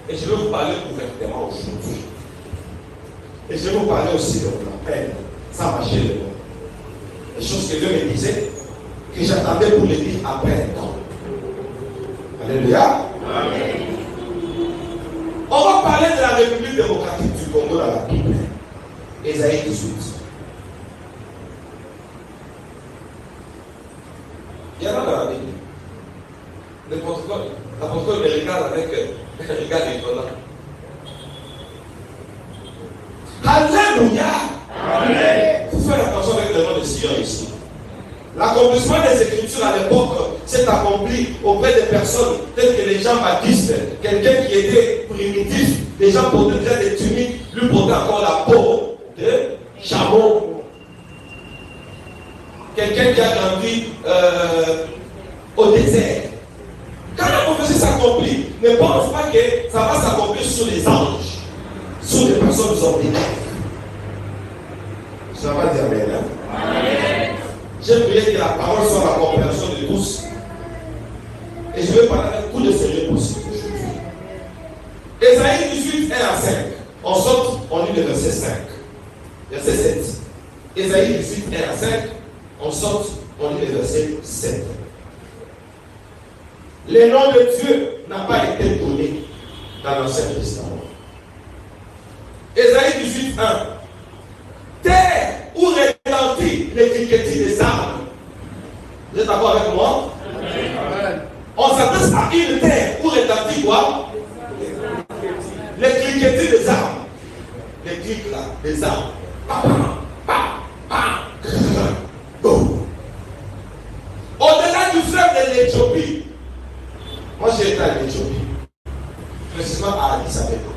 Et je vais vous parler ouvertement aujourd'hui. Et je vais vous parler aussi de la peine, sans marcher le nom. Les choses que Dieu me disait, que j'attendais pour les dire après un temps. Alléluia. Amen. On va parler de la République démocratique du Congo dans la Bible. Ésaïe 18. Il y en a dans la Bible. L'apôtre me regarde avec un regard étonnant. Alléluia. Amen. Il faut faire attention avec le nom de Sion ici. L'accomplissement des Écritures à l'époque s'est accompli auprès des personnes telles que les Jean-Baptiste, quelqu'un qui était primitif, les gens portaient des tuniques, lui portait encore la peau de chameau. Quelqu'un qui a grandi au désert. Quand la prophétie s'accomplit, ne pense pas que ça va s'accomplir sur les anges, sur les personnes ordinaires. Ça va dire Amen. Amen. J'ai prié que la parole soit la compréhension de tous. Et je vais parler avec tout le sérieux possible aujourd'hui. Ésaïe 18, 1 à 5. On saute, on lit le verset 5. Verset 7. Ésaïe 18, 1 à 5. On saute, on lit le verset 7. Le nom de Dieu n'a pas été donné dans l'Ancien Testament. Ésaïe 18, 1. Terre où retentit les cliquetis des armes. Vous êtes d'accord avec moi? Amen. On s'adresse à une terre où retentit quoi? Les cliquetis des armes. Les clics là, des armes. Au-delà du fleuve de l'Éthiopie. Moi j'ai été à l'Éthiopie. Précisément à Addis Abeba.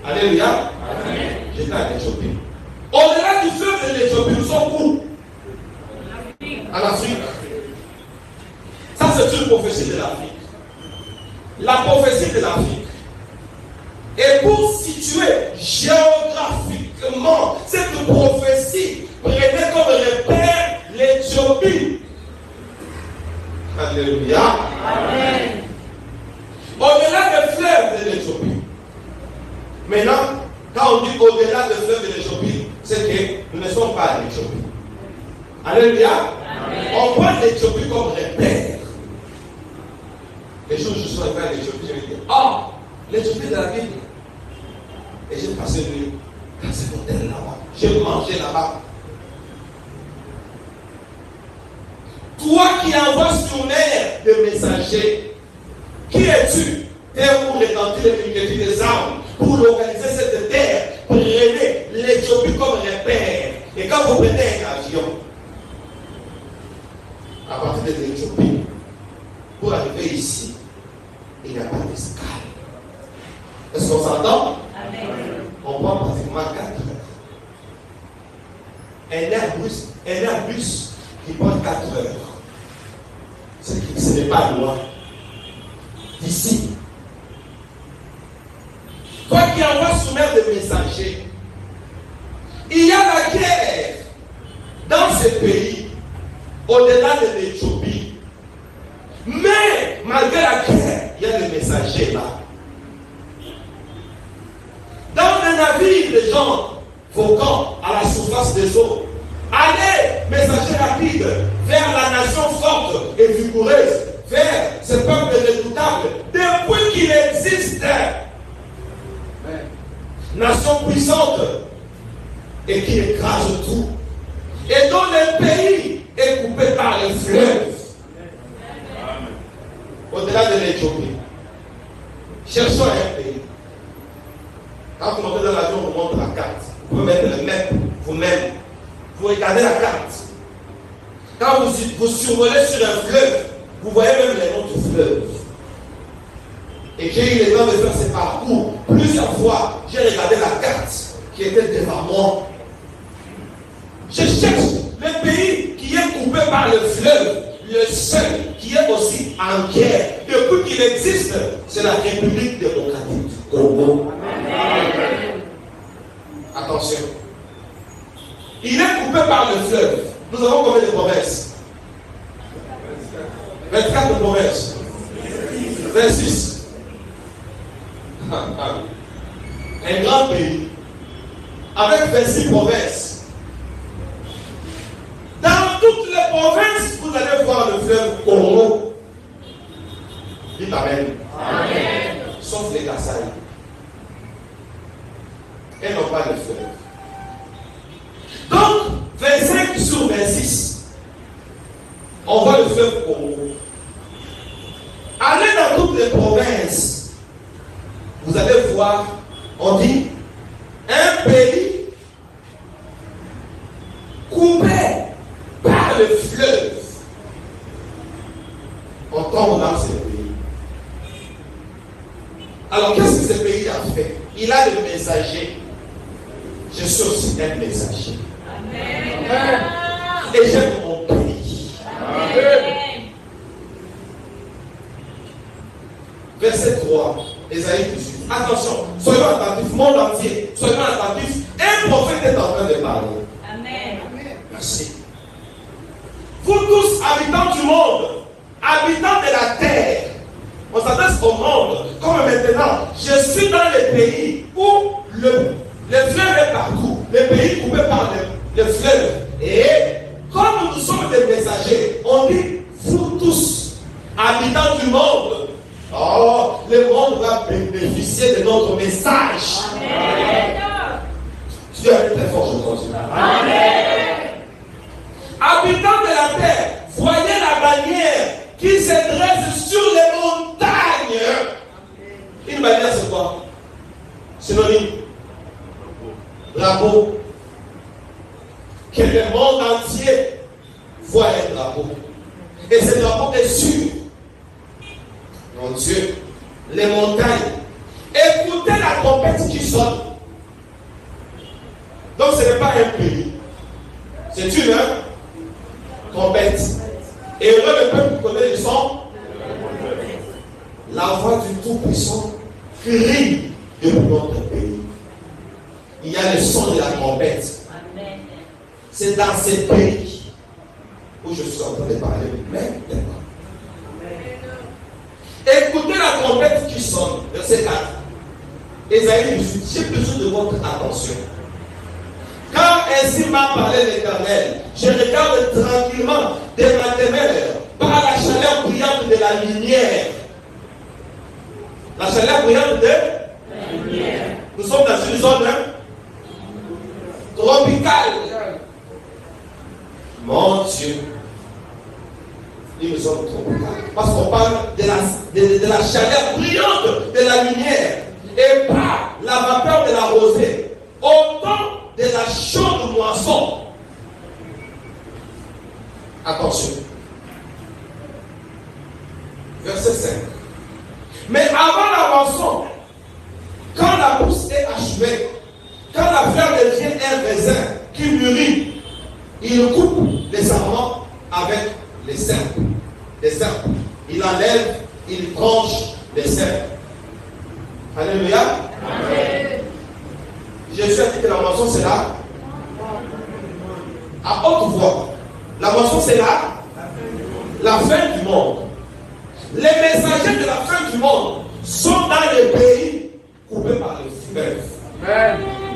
Alléluia. J'étais à l'Éthiopie. Au-delà du fleuve de l'Éthiopie, nous sommes où? En Afrique. Ça, c'est une prophétie de l'Afrique. La prophétie de l'Afrique. Et pour situer géographiquement cette prophétie, prenez comme repère l'Éthiopie. Alléluia. Amen. Au-delà du fleuve de l'Éthiopie. Maintenant, quand on dit au-delà du fleuve de l'Éthiopie, c'est que nous ne sommes pas à l'Éthiopie. Alléluia. Amen. On prend l'Éthiopie comme repère. Les jours où je suis arrivé à l'Éthiopie, je me dis, ah, l'Éthiopie de la Bible. Et j'ai passé une nuit dans cet hôtel là-bas. J'ai mangé là-bas. Toi qui envoies sur mer des messagers, qui es-tu? Terre pour retentir les cliquetis des armes, pour localiser cette terre, prenez l'Éthiopie comme repère. Et quand vous prenez un avion, à partir de l'Éthiopie, pour arriver ici, il n'y a pas d'escale. Est-ce qu'on s'entend? On prend pratiquement 4 heures. Un Airbus qui prend 4 heures. Ce n'est pas loin. D'ici. Toi qui envoies sous mer des messagers, il y a la guerre dans ce pays, au-delà de l'Éthiopie. Mais malgré la guerre, il y a des messagers là. Dans les navires, les gens voguant à la surface des eaux. Allez, messagers rapides, vers la nation forte et vigoureuse, vers ce peuple redoutable, depuis qu'il existe. Nation puissante et qui écrase tout. Et dont le pays est coupé par les fleuves. Au-delà de l'Éthiopie. Cherchons un pays. Quand vous montez dans l'avion, vous montrez la carte. Vous pouvez mettre le map vous-même. Vous regardez la carte. Quand vous survolez sur un fleuve, vous voyez même les noms du fleuve. Et j'ai eu le temps de faire ce parcours. Plusieurs fois, j'ai regardé la carte qui était devant moi. Je cherche le pays qui est coupé par le fleuve, le seul qui est aussi en guerre. Depuis qu'il existe, c'est la République démocratique du Congo. Amen. Attention. Il est coupé par le fleuve. Nous avons combien de provinces? 24 provinces. 26. Un grand pays, avec 26 provinces. Dans toutes les provinces, vous allez voir le fleuve Congo. Dites Amen. Amen. Sauf les Kassai. Elles n'ont pas de fleuve. Donc, 25 sur 26, on voit le fleuve Congo. Allez dans toutes les provinces, vous allez voir, on dit, un pays coupé par le fleuve. On tombe dans ce pays. Alors, qu'est-ce que ce pays a fait? Il a le messager. Je suis aussi un messager. Amen. Et j'aime mon pays. Amen. Verset 3, Ésaïe 18. Attention, soyons attentifs, monde entier, soyons attentifs. Un prophète est en train de parler. Amen. Merci. Vous tous, habitants du monde, habitants de la terre, on s'adresse au monde, comme maintenant, je suis dans les pays où le fleuve est partout, les pays coupés par le fleuve. Et comme nous sommes des messagers, on dit, vous tous, habitants du monde, oh, le monde va bénéficier de notre message. Amen. Dieu est très fort, je continue. Amen. Habitants de la terre, voyez la bannière qui se dresse sur les montagnes. Une bannière, c'est quoi? Synonyme. Drapeau. Que le monde entier voit un drapeau. Et ce drapeau est sûr. Mon Dieu, les montagnes. Écoutez la trompette qui sonne. Donc ce n'est pas un pays. C'est une trompette. Et heureux le peuple qui connaît le son. La voix du Tout-Puissant crie depuis notre pays. Il y a le son de la trompette. C'est dans ces pays où je suis en train de parler maintenant. Écoutez la trompette qui sonne. Verset 4. Ésaïe 18. J'ai besoin de votre attention. Car ainsi m'a parlé l'Éternel. Je regarde tranquillement de ma demeure par la chaleur brillante de la lumière. La chaleur brillante de la lumière. Nous sommes dans une zone tropicale. Mon Dieu. Une zone tropicale. Parce qu'on parle de la chaleur brillante de la lumière et pas la vapeur de la rosée. Autant de la chaude moisson. Attention. Verset 5. Mais avant la moisson, quand la pousse est achevée, quand la fleur devient un raisin qui mûrit, il coupe les sarments avec les serpes. Les serpes. Il enlève, il tranche les serpes. Alléluia. Amen. Jésus a dit que la moisson c'est là. À haute voix. La moisson c'est là. La fin du monde. Les messagers de la fin du monde sont dans les pays coupés par le fleuve.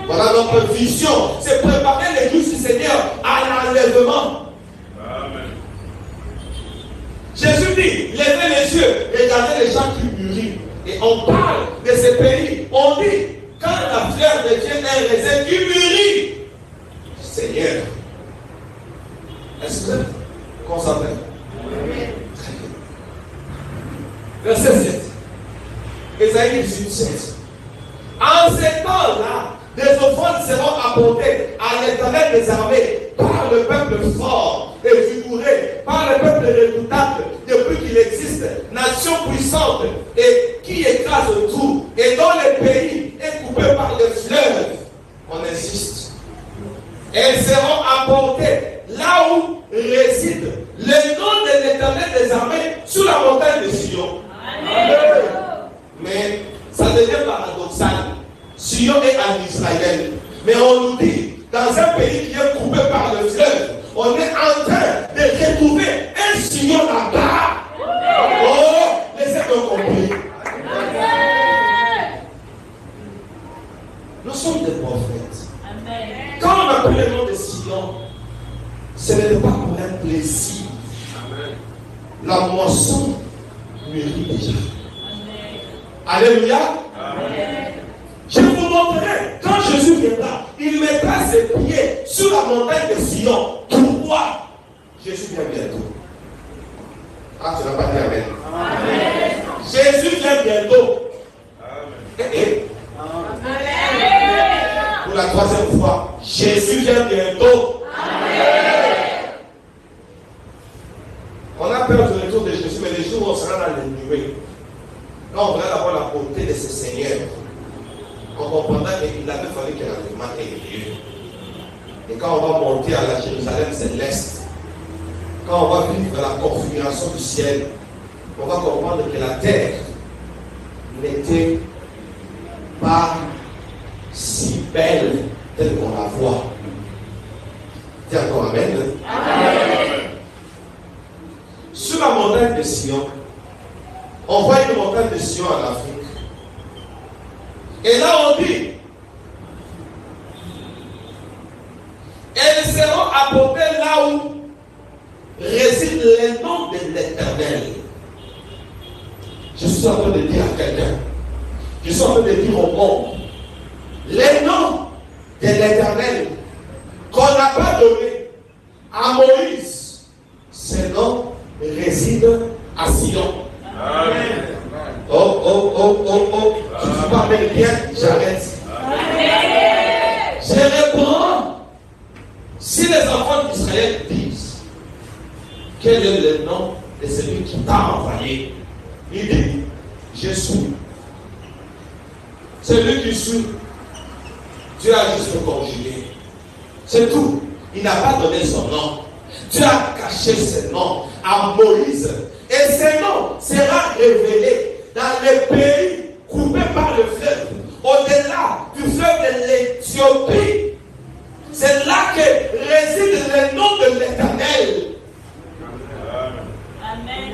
Voilà notre vision. C'est préparer l'église du Seigneur à l'enlèvement. Amen. Jésus dit, levez les yeux, regardez les gens qui mûrissent. Et on parle de ces pays. On dit, quand la fleur devient un raisin qui mûrit, Seigneur, est-ce que qu'on s'appelle? Verset 7. Ésaïe 18, 7. En ces temps-là, des offrandes seront apportées à l'Éternel des armées par le peuple fort et vigoureux, par le peuple redoutable, depuis qu'il existe, nation puissante et qui écrase tout, et dont le pays est coupé par le fleuve. On insiste. Elles seront apportées là où réside le nom de l'Éternel des armées sur la montagne de Sion. Amen. Mais ça devient paradoxal. Sion est en Israël. Mais on nous dit, dans un pays qui est coupé par le fleuve, on est en train de retrouver un Sion là-bas. Oh, laissez-moi compris. Nous sommes des prophètes. Amen. Quand on appelle le nom de Sion, ce n'est pas pour un plaisir. Amen. La moisson mûrit déjà. Amen. Alléluia. Amen. Je vous montrerai, quand Jésus viendra, il mettra ses pieds sur la montagne de Sion. Pourquoi? Jésus vient bientôt. Ah, tu n'as pas dit Amen. Amen. Jésus vient bientôt. Amen. Pour la troisième fois, Jésus vient bientôt. Amen. On a peur du retour de Jésus, mais les jours où on sera dans les nuées, quand on verra avoir la beauté de ce Seigneur, on comprendra qu'il avait fallu que l'enlèvement ait lieu. Et quand on va monter à la Jérusalem céleste, quand on va vivre la configuration du ciel, on va comprendre que la terre n'était pas si belle telle qu'on la voit. Dis encore Amen. Amen. Sur la montagne de Sion, on voit une montagne de Sion en Afrique. Et là on dit, elles seront apportées là où réside le nom de l'Éternel. Je suis en train de dire à quelqu'un, je suis en train de dire au monde, les noms de l'Éternel qu'on n'a pas donné à Moïse, ces noms résident à Sion. Amen. Tu ne parles bien, j'arrête. Amen. Je reprends. Si les enfants d'Israël disent quel est le nom de celui qui t'a envoyé, il dit, je suis. Celui qui suit, Dieu a juste conjugué. C'est tout. Il n'a pas donné son nom. Dieu a caché ce nom à Moïse. Et ce nom sera révélé dans les pays coupés par le fleuve, au-delà du fleuve de l'Éthiopie. C'est là que réside le nom de l'Éternel. Amen.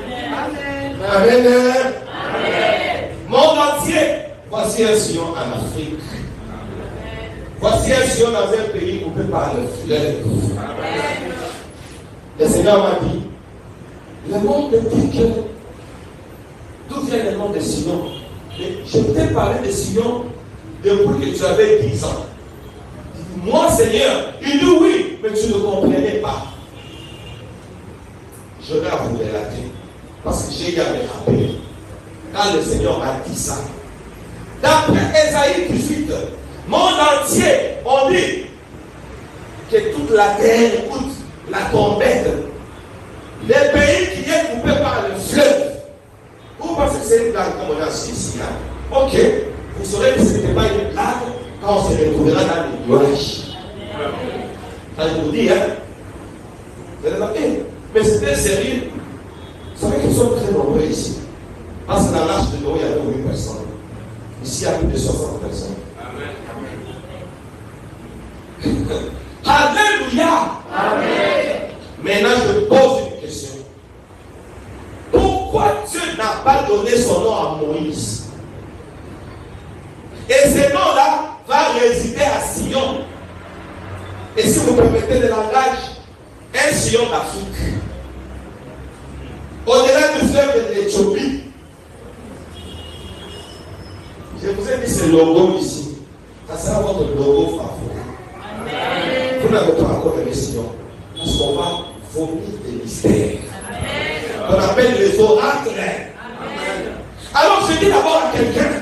Amen. Amen. Monde entier, voici un Sion en Afrique. Amen. Voici un Sion dans un pays coupé par le fleuve. Amen. Le Seigneur m'a dit, le monde dit que d'où vient le nom de Sion? Je t'ai parlé de Sion depuis que tu avais 10 ans. Moi, Seigneur, il dit oui, mais tu ne comprenais pas. Je vais vous relater, parce que j'ai à me rappeler. Quand le Seigneur m'a dit ça, d'après Ésaïe 18, monde entier, on dit que toute la terre écoute la trompette. Les pays qui est coupé par le fleuve. Vous pensez que c'est une blague comme on a ici là? Ok, vous saurez que ce n'était pas une blague quand on se retrouvera dans les nuages. Ça je vous dis, hein? Vous allez remarquer. Mais c'était sérieux. Vous savez qu'ils sont très nombreux ici. Parce que dans l'arche de Noé, il y avait 8 personnes. Ici, il y a plus de 60 personnes. Amen. Alléluia. Amen. Maintenant, je pose une question. Pourquoi Dieu n'a pas donné son nom à Moïse? Et ce nom-là va résider à Sion. Et si vous permettez le langage, un Sion d'Afrique. Au-delà du fleuve de l'Éthiopie. Je vous ai dit ce logo ici. Ça sera votre logo favori. Amen. Vous n'avez pas encore de Sion. Parce qu'on va vomir des mystères. Amen. On appelle les oracles. Amen. Alors je dis d'abord à quelqu'un,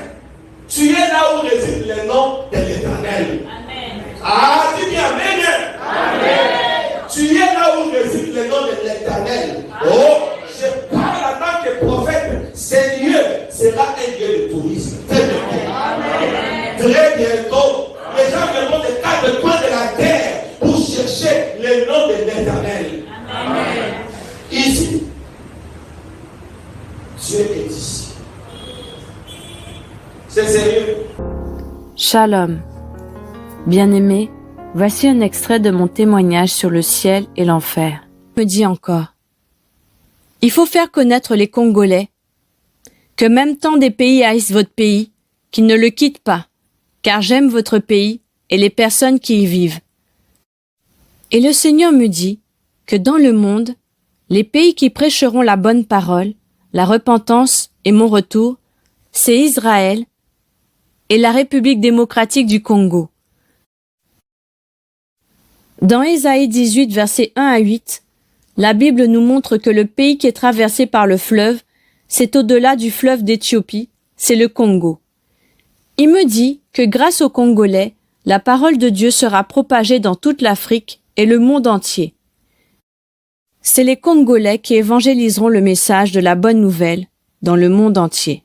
tu es là où réside le nom de l'Éternel. Amen. Ah, dis bien Amen. Amen. Tu es là où réside le nom de l'Éternel. Oh, je parle en tant que prophète. Ce lieu sera un lieu de tourisme. Très bientôt. Amen. Très bientôt. Les gens viendront des 4 coins de la terre pour chercher le nom de l'Éternel. Amen. Ici, Dieu est ici. C'est sérieux. Shalom. Bien-aimé, voici un extrait de mon témoignage sur le ciel et l'enfer. Me dit encore, il faut faire connaître les Congolais que même tant des pays haïssent votre pays, qu'ils ne le quittent pas. car j'aime votre pays et les personnes qui y vivent. Et le Seigneur me dit que dans le monde, les pays qui prêcheront la bonne parole, la repentance et mon retour, c'est Israël et la République démocratique du Congo. Dans Ésaïe 18, versets 1 à 8, la Bible nous montre que le pays qui est traversé par le fleuve, c'est au-delà du fleuve d'Éthiopie, c'est le Congo. Il me dit que grâce aux Congolais, la parole de Dieu sera propagée dans toute l'Afrique et le monde entier. C'est les Congolais qui évangéliseront le message de la bonne nouvelle dans le monde entier.